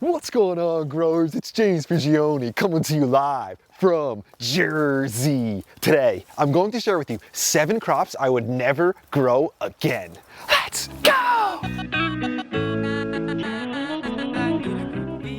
What's going on, growers? It's James Pigioni coming to you live from Jersey. Today, I'm going to share with you 7 crops I would never grow again. Let's go!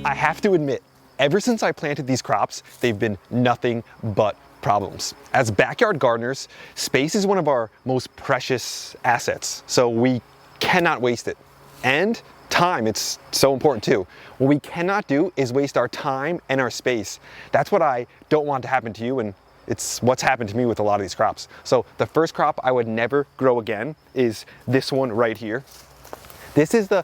I have to admit, ever since I planted these crops, they've been nothing but problems. As backyard gardeners, space is one of our most precious assets, so we cannot waste it. And time, it's so important too. What we cannot do is waste our time and our space. That's what I don't want to happen to you, and it's what's happened to me with a lot of these crops. So the first crop I would never grow again is this one right here. This is the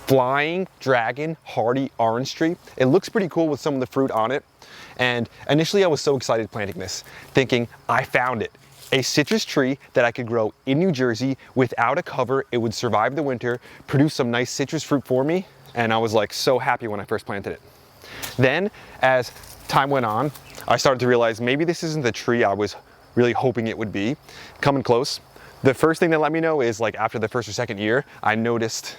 Flying Dragon Hardy Orange tree. It looks pretty cool with some of the fruit on it. And initially I was so excited planting this, thinking I found it. A citrus tree that I could grow in New Jersey without a cover. It would survive the winter, produce some nice citrus fruit for me, and I was like so happy when I first planted it. Then, as time went on, I started to realize maybe this isn't the tree I was really hoping it would be. Coming close. The first thing that let me know is, like, after the first or second year, I noticed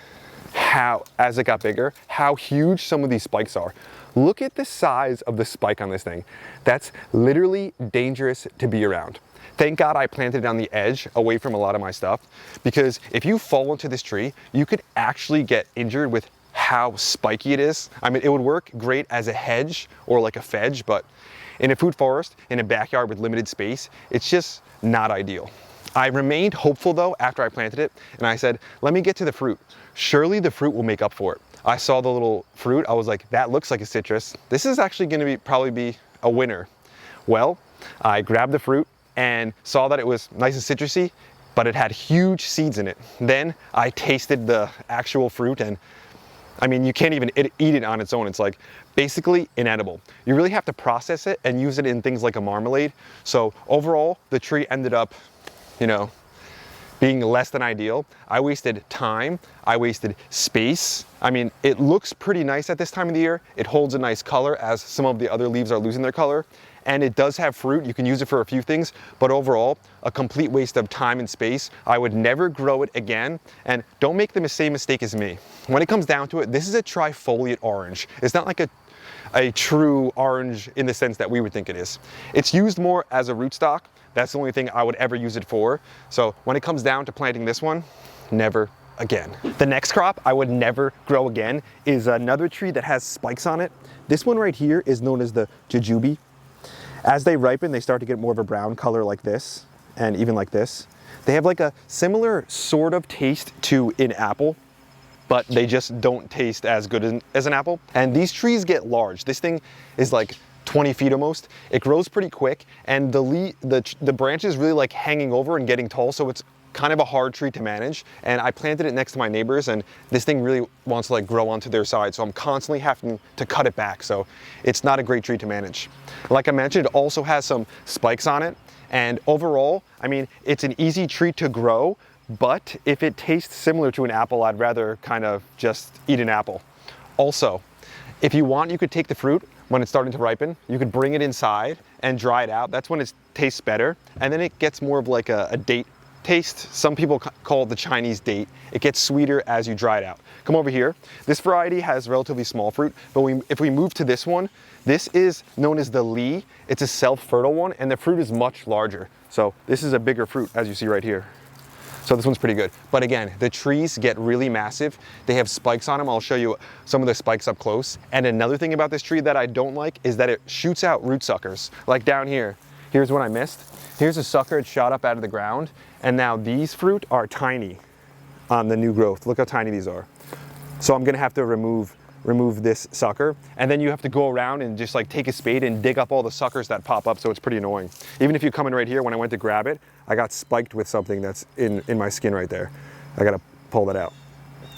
how, as it got bigger, how huge some of these spikes are. Look at the size of the spike on this thing. That's literally dangerous to be around. Thank God I planted it on the edge away from a lot of my stuff, because if you fall into this tree, you could actually get injured with how spiky it is. I mean, it would work great as a hedge or like a fedge, but in a food forest, in a backyard with limited space, it's just not ideal. I remained hopeful though after I planted it, and I said, let me get to the fruit. Surely the fruit will make up for it. I saw the little fruit, I was like, that looks like a citrus. This is actually gonna probably be a winner. Well, I grabbed the fruit and saw that it was nice and citrusy, but it had huge seeds in it. Then I tasted the actual fruit, and I mean, you can't even eat it on its own. It's like basically inedible. You really have to process it and use it in things like a marmalade. So overall, the tree ended up, you know, being less than ideal. I wasted time, I wasted space. I mean, it looks pretty nice at this time of the year. It holds a nice color as some of the other leaves are losing their color. And it does have fruit, you can use it for a few things, but overall, a complete waste of time and space. I would never grow it again, and don't make the same mistake as me. When it comes down to it, this is a trifoliate orange. It's not like a true orange in the sense that we would think it is. It's used more as a rootstock. That's the only thing I would ever use it for. So when it comes down to planting this one, never again. The next crop I would never grow again is another tree that has spikes on it. This one right here is known as the Jujube. As they ripen, they start to get more of a brown color like this, and even like this. They have like a similar sort of taste to an apple, but they just don't taste as good as an apple. And these trees get large. This thing is like 20 feet almost. It grows pretty quick, and the branches really like hanging over and getting tall, so it's kind of a hard tree to manage. And I planted it next to my neighbors, and this thing really wants to like grow onto their side, so I'm constantly having to cut it back, so it's not a great tree to manage. Like I mentioned, it also has some spikes on it, and overall, I mean, it's an easy tree to grow, but if it tastes similar to an apple, I'd rather kind of just eat an apple. Also, if you want, you could take the fruit when it's starting to ripen, you could bring it inside and dry it out. That's when it tastes better, and then it gets more of like a date taste. Some people call it the Chinese date. It gets sweeter as you dry it out. Come over here. This variety has relatively small fruit, but if we move to this one, this is known as the Li. It's a self-fertile one, and the fruit is much larger. So this is a bigger fruit, as you see right here. So this one's pretty good. But again, the trees get really massive. They have spikes on them. I'll show you some of the spikes up close. And another thing about this tree that I don't like is that it shoots out root suckers. Like down here, here's one I missed. Here's a sucker, it shot up out of the ground. And now these fruit are tiny on the new growth. Look how tiny these are. So I'm gonna have to remove this sucker. And then you have to go around and just like take a spade and dig up all the suckers that pop up, so it's pretty annoying. Even if you come in right here, when I went to grab it, I got spiked with something that's in my skin right there. I gotta pull that out.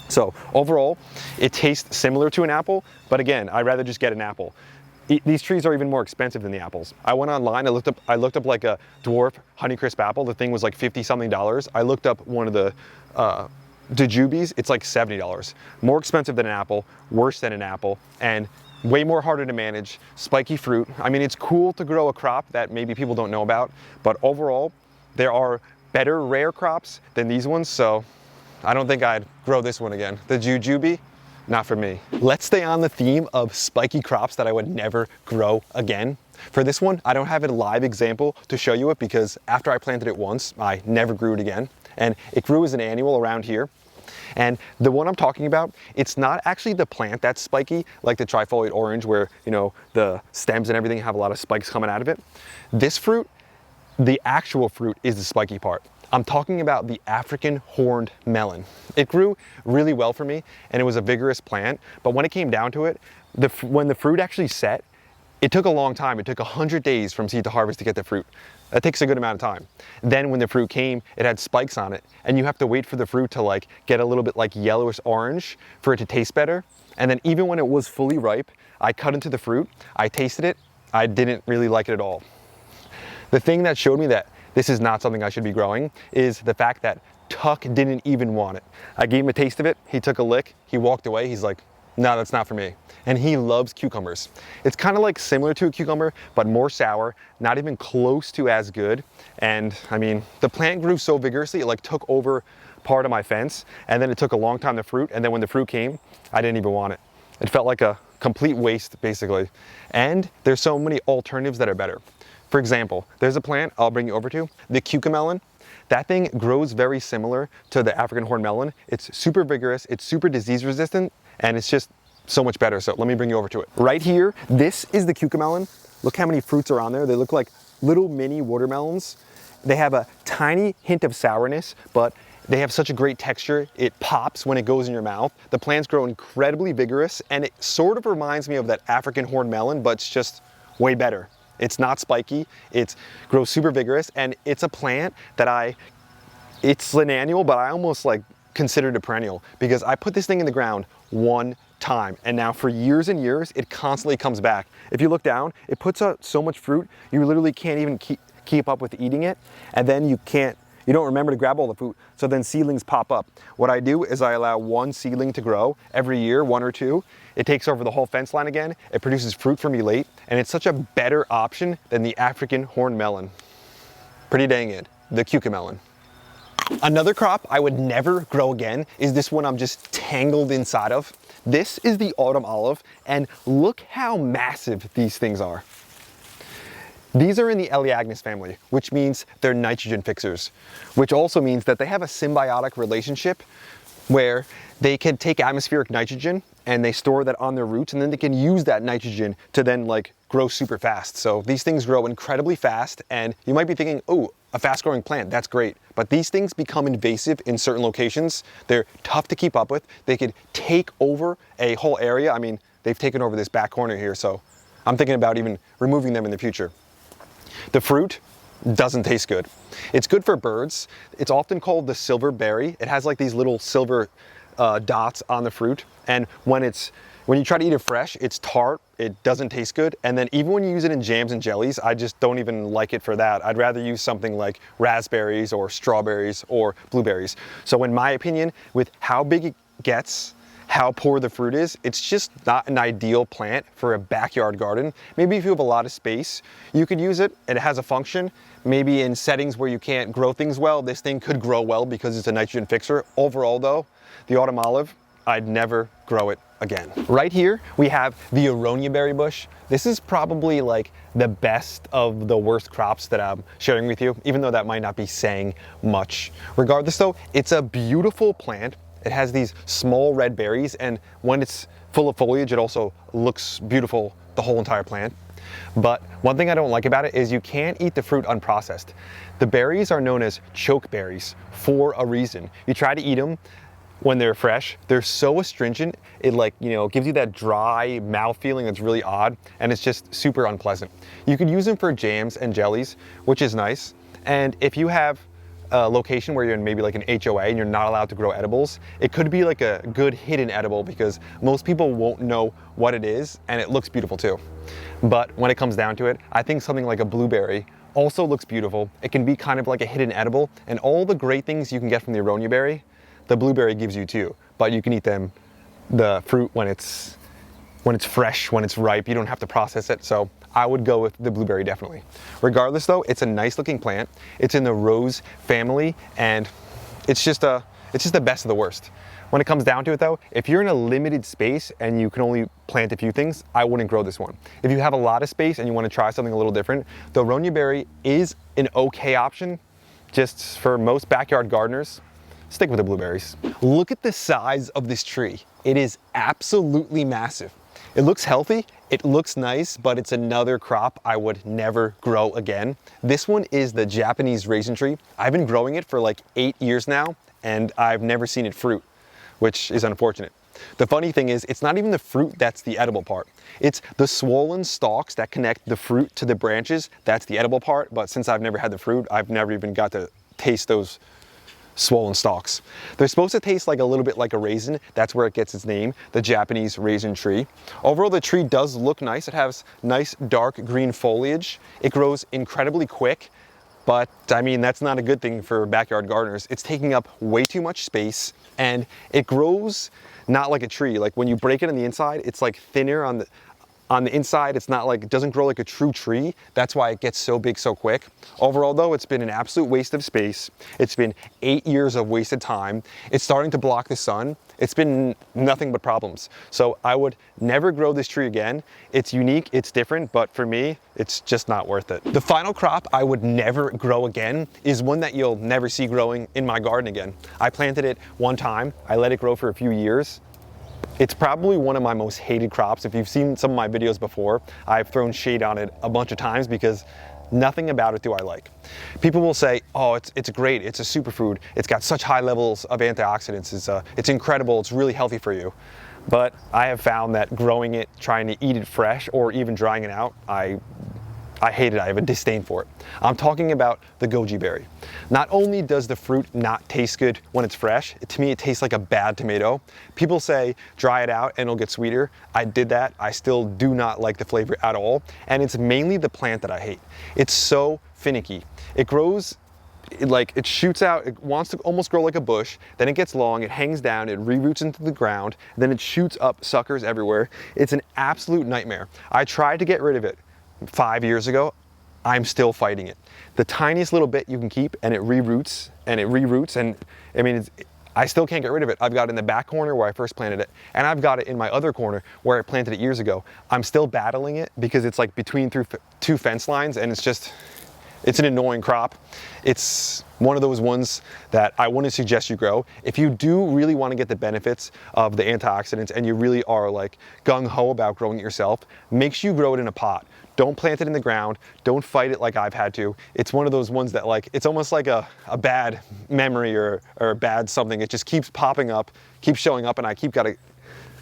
So overall, it tastes similar to an apple, but again, I'd rather just get an apple. These trees are even more expensive than the apples. I went online, I looked up like a dwarf Honeycrisp apple. The thing was like 50 something dollars. I looked up one of the Jujubes, it's like $70. More expensive than an apple, worse than an apple, and way more harder to manage, spiky fruit. I mean, it's cool to grow a crop that maybe people don't know about, but overall, there are better rare crops than these ones, so I don't think I'd grow this one again. The Jujube, not for me. Let's stay on the theme of spiky crops that I would never grow again. For this one, I don't have a live example to show you it because after I planted it once, I never grew it again. And it grew as an annual around here. And the one I'm talking about, it's not actually the plant that's spiky, like the trifoliate orange where, you know, the stems and everything have a lot of spikes coming out of it. This fruit, the actual fruit, is the spiky part. I'm talking about the African horned melon. It grew really well for me and it was a vigorous plant, but when it came down to it, when the fruit actually set, it took a long time. It took 100 days from seed to harvest to get the fruit. That takes a good amount of time. Then when the fruit came, it had spikes on it and you have to wait for the fruit to like get a little bit like yellowish orange for it to taste better. And then even when it was fully ripe, I cut into the fruit, I tasted it, I didn't really like it at all. The thing that showed me that this is not something I should be growing is the fact that Tuck didn't even want it. I gave him a taste of it, he took a lick, he walked away, he's like, no, that's not for me. And he loves cucumbers. It's kind of like similar to a cucumber, but more sour, not even close to as good. And I mean, the plant grew so vigorously, it like took over part of my fence, and then it took a long time to fruit, and then when the fruit came, I didn't even want it. It felt like a complete waste, basically. And there's so many alternatives that are better. For example, there's a plant I'll bring you over to, the cucamelon. That thing grows very similar to the African horned melon. It's super vigorous, it's super disease resistant, and it's just so much better. So let me bring you over to it. Right here, this is the cucamelon. Look how many fruits are on there. They look like little mini watermelons. They have a tiny hint of sourness, but they have such a great texture. It pops when it goes in your mouth. The plants grow incredibly vigorous, and it sort of reminds me of that African horned melon, but it's just way better. It's not spiky, it grows super vigorous, and it's a plant that it's an annual, but I almost like consider it a perennial because I put this thing in the ground one time, and now for years and years, it constantly comes back. If you look down, it puts out so much fruit, you literally can't even keep up with eating it, and then you don't remember to grab all the fruit, so then seedlings pop up. What I do is I allow one seedling to grow every year, one or two. It takes over the whole fence line again. It produces fruit for me late, and it's such a better option than the African horned melon. Pretty dang it, the cucamelon. Another crop I would never grow again is this one I'm just tangled inside of. This is the autumn olive, and look how massive these things are. These are in the Elaeagnus family, which means they're nitrogen fixers, which also means that they have a symbiotic relationship where they can take atmospheric nitrogen and they store that on their roots, and then they can use that nitrogen to then like grow super fast. So these things grow incredibly fast, and you might be thinking, oh, a fast growing plant, that's great. But these things become invasive in certain locations. They're tough to keep up with. They could take over a whole area. I mean, they've taken over this back corner here, so I'm thinking about even removing them in the future. The fruit doesn't taste good. It's good for birds. It's often called the silver berry. It has like these little silver dots on the fruit, and when you try to eat it fresh, it's tart, it doesn't taste good, and then even when you use it in jams and jellies, I just don't even like it for that. I'd rather use something like raspberries or strawberries or blueberries. So in my opinion, with how big it gets, how poor the fruit is, it's just not an ideal plant for a backyard garden. Maybe if you have a lot of space, you could use it. It has a function. Maybe in settings where you can't grow things well, this thing could grow well because it's a nitrogen fixer. Overall though, the autumn olive, I'd never grow it again. Right here, we have the Aronia berry bush. This is probably like the best of the worst crops that I'm sharing with you, even though that might not be saying much. Regardless though, it's a beautiful plant. It has these small red berries, and when it's full of foliage, it also looks beautiful, the whole entire plant. But one thing I don't like about it is you can't eat the fruit unprocessed. The berries are known as choke berries for a reason. You try to eat them when they're fresh, they're so astringent, it gives you that dry mouth feeling that's really odd, and it's just super unpleasant. You could use them for jams and jellies, which is nice. And if you have a location where you're in maybe like an HOA and you're not allowed to grow edibles, it could be like a good hidden edible because most people won't know what it is, and it looks beautiful too. But when it comes down to it, I think something like a blueberry also looks beautiful. It can be kind of like a hidden edible, and all the great things you can get from the Aronia berry, the blueberry gives you too. But you can eat the fruit when it's fresh, when it's ripe. You don't have to process it. So I would go with the blueberry definitely. Regardless though, it's a nice looking plant. It's in the rose family, and it's just the best of the worst. When it comes down to it though, if you're in a limited space and you can only plant a few things, I wouldn't grow this one. If you have a lot of space and you want to try something a little different, the Aronia berry is an okay option. Just for most backyard gardeners, stick with the blueberries. Look at the size of this tree. It is absolutely massive. It looks healthy, it looks nice, but it's another crop I would never grow again. This one is the Japanese raisin tree. I've been growing it for like 8 years now, and I've never seen it fruit, which is unfortunate. The funny thing is, it's not even the fruit that's the edible part. It's the swollen stalks that connect the fruit to the branches. That's the edible part, but since I've never had the fruit, I've never even got to taste those swollen stalks. They're supposed to taste like a little bit like a raisin. That's where it gets its name, the Japanese raisin tree. Overall, the tree does look nice. It has nice dark green foliage. It grows incredibly quick, but I mean, that's not a good thing for backyard gardeners. It's taking up way too much space, and it grows not like a tree. Like when you break it on the inside, it's like thinner on the inside. It's not like, it doesn't grow like a true tree. That's why it gets so big so quick. Overall though, it's been an absolute waste of space. It's been 8 years of wasted time. It's starting to block the sun. It's been nothing but problems. So I would never grow this tree again. It's unique, it's different, but for me, it's just not worth it. The final crop I would never grow again is one that you'll never see growing in my garden again. I planted it one time. I let it grow for a few years. It's probably one of my most hated crops. If you've seen some of my videos before, I've thrown shade on it a bunch of times because nothing about it do I like. People will say, oh, it's great, it's a superfood, it's got such high levels of antioxidants, it's incredible, it's really healthy for you. But I have found that growing it, trying to eat it fresh, or even drying it out, I hate it. I have a disdain for it. I'm talking about the goji berry. Not only does the fruit not taste good when it's fresh, to me it tastes like a bad tomato. People say dry it out and it'll get sweeter. I did that. I still do not like the flavor at all. And it's mainly the plant that I hate. It's so finicky. It grows, it shoots out, it wants to almost grow like a bush, then it gets long, it hangs down, it reroots into the ground, then it shoots up suckers everywhere. It's an absolute nightmare. I tried to get rid of it 5 years ago. I'm still fighting it. The tiniest little bit you can keep and it reroots and it reroots, and I mean, I still can't get rid of it. I've got it in the back corner where I first planted it, and I've got it in my other corner where I planted it years ago. I'm still battling it because it's like between two fence lines, and it's an annoying crop. It's one of those ones that I wouldn't suggest you grow. If you do really want to get the benefits of the antioxidants and you really are like gung-ho about growing it yourself, make sure you grow it in a pot. Don't plant it in the ground. Don't fight it like I've had to. It's one of those ones that it's almost like a bad memory or a bad something. It just keeps popping up, keeps showing up, and I keep gotta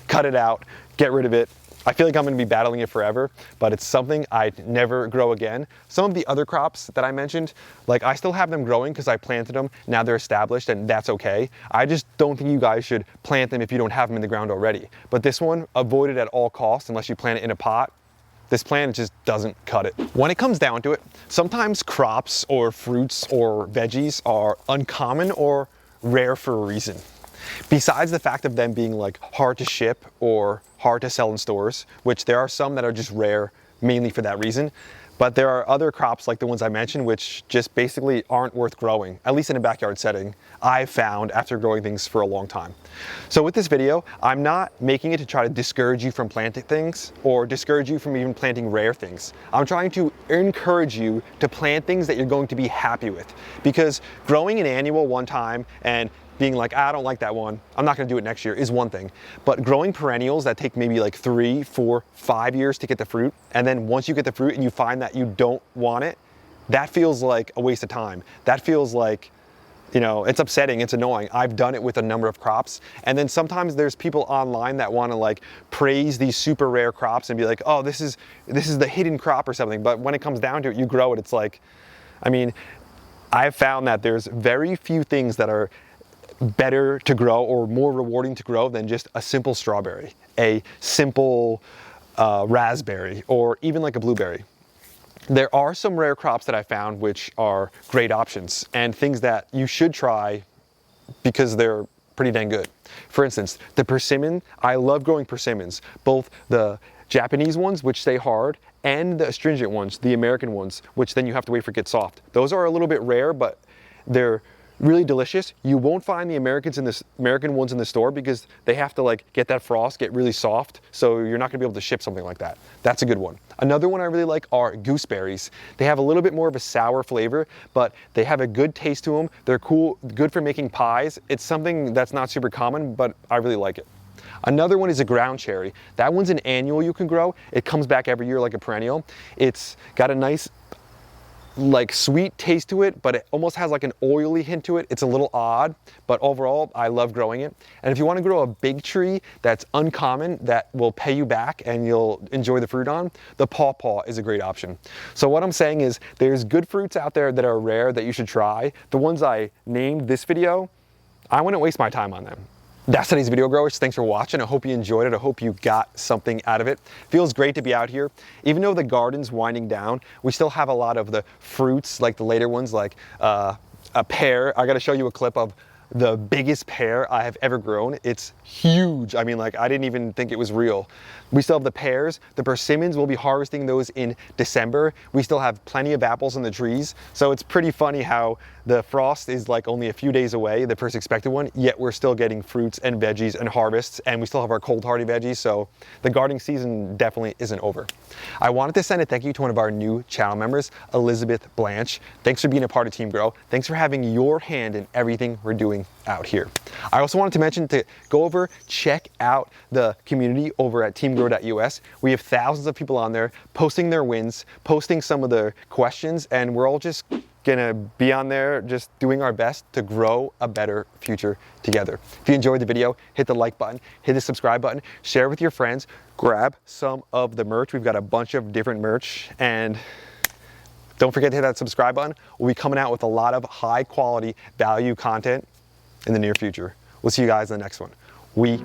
cut it out, get rid of it. I feel like I'm gonna be battling it forever, but it's something I'd never grow again. Some of the other crops that I mentioned, I still have them growing because I planted them, now they're established, and that's okay. I just don't think you guys should plant them if you don't have them in the ground already. But this one, avoid it at all costs unless you plant it in a pot. This plant just doesn't cut it. When it comes down to it, sometimes crops or fruits or veggies are uncommon or rare for a reason. Besides the fact of them being hard to ship or hard to sell in stores, which there are some that are just rare mainly for that reason, but there are other crops like the ones I mentioned which just basically aren't worth growing, at least in a backyard setting, I've found after growing things for a long time. So with this video, I'm not making it to try to discourage you from planting things or discourage you from even planting rare things. I'm trying to encourage you to plant things that you're going to be happy with, because growing an annual one time and being like, I don't like that one, I'm not gonna do it next year, is one thing. But growing perennials that take maybe 3, 4, 5 years to get the fruit, and then once you get the fruit and you find that you don't want it, that feels like a waste of time. That feels like, it's upsetting, it's annoying. I've done it with a number of crops. And then sometimes there's people online that wanna praise these super rare crops and be like, oh, this is the hidden crop or something. But when it comes down to it, you grow it, it's I've found that there's very few things that are better to grow or more rewarding to grow than just a simple strawberry, a simple raspberry, or even a blueberry. There are some rare crops that I found which are great options and things that you should try because they're pretty dang good. For instance, the persimmon, I love growing persimmons, both the Japanese ones, which stay hard, and the astringent ones, the American ones, which then you have to wait for it to get soft. Those are a little bit rare, but they're really delicious. You won't find the American ones in the store because they have to like get that frost, get really soft. So you're not gonna be able to ship something like that. That's a good one. Another one I really like are gooseberries. They have a little bit more of a sour flavor, but they have a good taste to them. They're cool, good for making pies. It's something that's not super common, but I really like it. Another one is a ground cherry. That one's an annual you can grow. It comes back every year like a perennial. It's got a nice like sweet taste to it, but it almost has like an oily hint to it. It's a little odd, but overall I love growing it. And if you want to grow a big tree that's uncommon, that will pay you back and you'll enjoy the fruit on, the pawpaw is a great option. So what I'm saying is there's good fruits out there that are rare that you should try. The ones I named this video, I wouldn't waste my time on them. That's today's video, growers. Thanks for watching. I hope you enjoyed it. I hope you got something out of it. Feels great to be out here. Even though the garden's winding down, we still have a lot of the fruits, like the later ones, like a pear. I got to show you a clip of the biggest pear I have ever grown. It's huge. I mean, like, I didn't even think it was real. We still have the pears. The persimmons, we'll be harvesting those in December. We still have plenty of apples in the trees. So it's pretty funny how the frost is like only a few days away, the first expected one, yet we're still getting fruits and veggies and harvests, and we still have our cold hardy veggies. So the gardening season definitely isn't over. I wanted to send a thank you to one of our new channel members, Elizabeth Blanche. Thanks for being a part of Team Grow. Thanks for having your hand in everything we're doing out here. I also wanted to mention to go over, check out the community over at teamgrow.us. We have thousands of people on there posting their wins, posting some of their questions, and we're all just gonna be on there just doing our best to grow a better future together. If you enjoyed the video, hit the like button, hit the subscribe button, share with your friends, grab some of the merch. We've got a bunch of different merch, and don't forget to hit that subscribe button. We'll be coming out with a lot of high quality value content in the near future. We'll see you guys in the next one. We